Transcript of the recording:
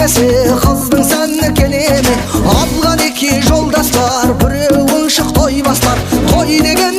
келмесе қыздың сәні келеме. Алған екі жолдастар, біреуің шық той бастар. Той деген